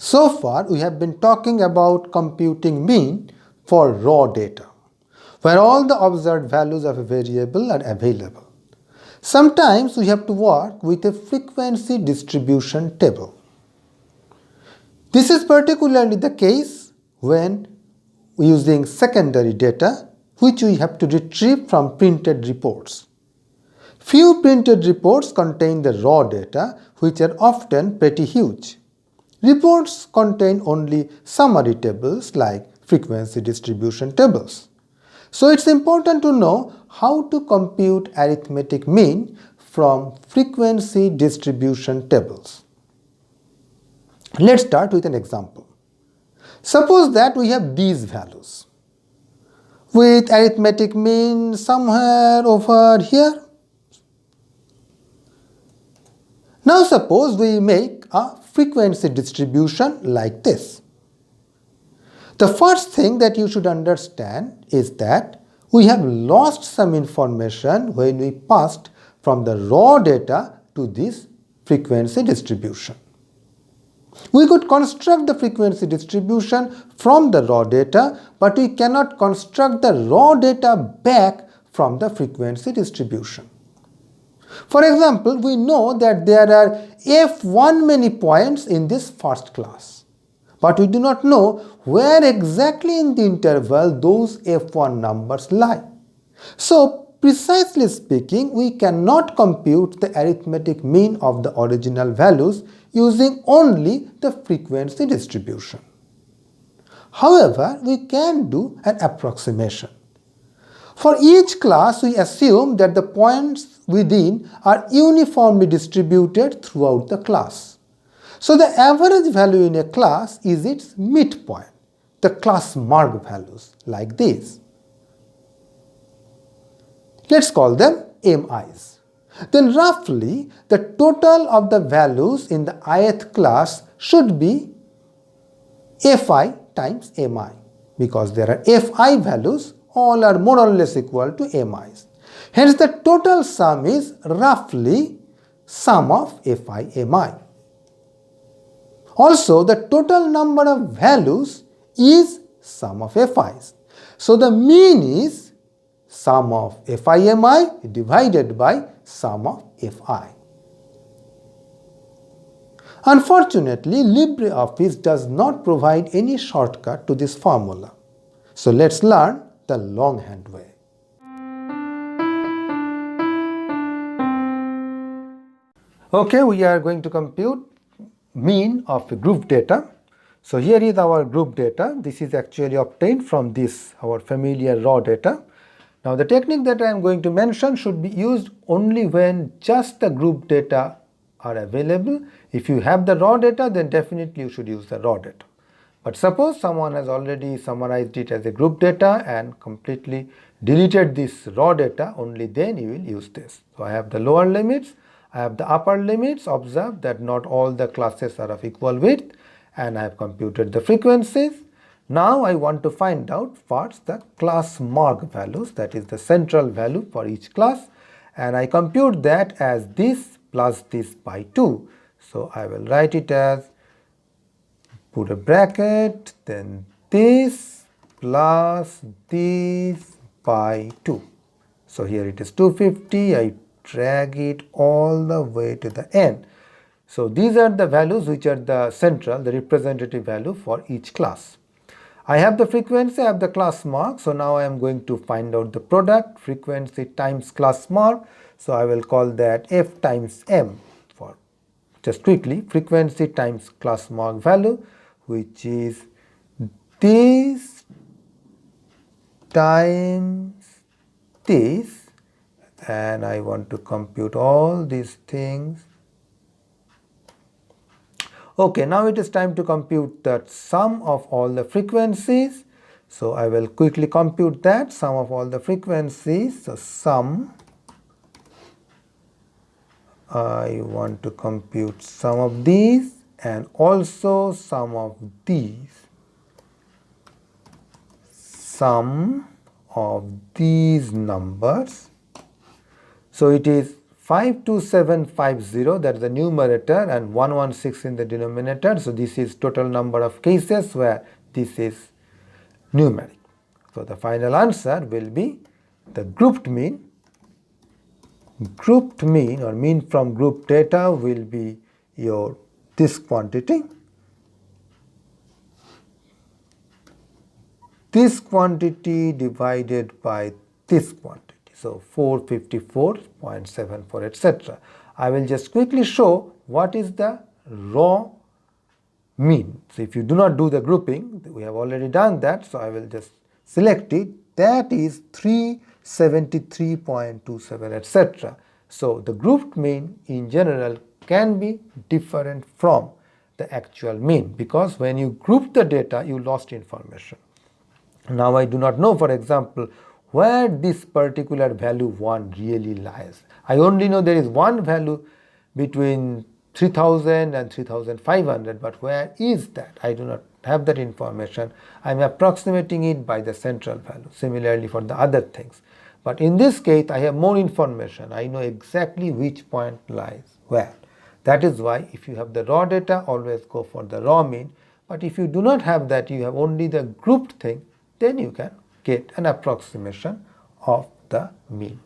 So far, we have been talking about computing mean for raw data, where all the observed values of a variable are available. Sometimes we have to work with a frequency distribution table. This is particularly the case when using secondary data, which we have to retrieve from printed reports. Few printed reports contain the raw data, which are often pretty huge. Reports contain only summary tables like frequency distribution tables. So it's important to know how to compute arithmetic mean from frequency distribution tables. Let's start with an example. Suppose that we have these values with arithmetic mean somewhere over here. Now suppose we make a frequency distribution like this. The first thing that you should understand is that we have lost some information when we passed from the raw data to this frequency distribution. We could construct the frequency distribution from the raw data, but we cannot construct the raw data back from the frequency distribution. For example, we know that there are f1 many points in this first class, but we do not know where exactly in the interval those f1 numbers lie. So, precisely speaking, we cannot compute the arithmetic mean of the original values using only the frequency distribution. However, we can do an approximation. For each class, we assume that the points within are uniformly distributed throughout the class. So the average value in a class is its midpoint, the class mark values, like these. Let's call them MIs. Then roughly the total of the values in the ith class should be Fi times Mi, because there are Fi values, all are more or less equal to MIs. Hence the total sum is roughly sum of Fi Mi. Also the total number of values is sum of Fi's. So the mean is sum of Fi Mi divided by sum of Fi. Unfortunately, LibreOffice does not provide any shortcut to this formula. So let's learn the longhand way. Okay, we are going to compute mean of group data. So here is our group data. This is actually obtained from this, our familiar raw data. Now the technique that I am going to mention should be used only when just the group data are available. If you have the raw data, then definitely you should use the raw data. But suppose someone has already summarized it as a group data and completely deleted this raw data, only then you will use this. So I have the lower limits, I have the upper limits. Observe that not all the classes are of equal width, and I have computed the frequencies. Now I want to find out first the class mark values, that is the central value for each class, and I compute that as this plus this by 2. So I will write it as, put a bracket, then this plus this by 2. So here it is 250, I drag it all the way to the end. So these are the values which are the central, the representative value for each class. I have the frequency, I have the class mark. So now I am going to find out the product, frequency times class mark. So I will call that F times M for just quickly, frequency times class mark value, which is this times this, and I want to compute all these things. Okay, now it is time to compute the sum of all the frequencies. So I will quickly compute that sum of all the frequencies. So sum, I want to compute sum of these and also sum of these. Sum of these numbers. So it is 52750, that is the numerator, and 116 in the denominator. So this is total number of cases where this is numeric. So the final answer will be the grouped mean. Grouped mean or mean from group data will be your this quantity. This quantity divided by this quantity. So 454.74, etc. I will just quickly show what is the raw mean. So if you do not do the grouping, we have already done that, so I will just select it. That is 373.27, etc. So the grouped mean in general can be different from the actual mean, because when you group the data, you lost information. Now I do not know, for example, where this particular value 1 really lies. I only know there is one value between 3000 and 3500, but where is that? I do not have that information. I am approximating it by the central value. Similarly for the other things. But in this case, I have more information. I know exactly which point lies where. That is why if you have the raw data, always go for the raw mean. But if you do not have that, you have only the grouped thing, then you can get an approximation of the mean.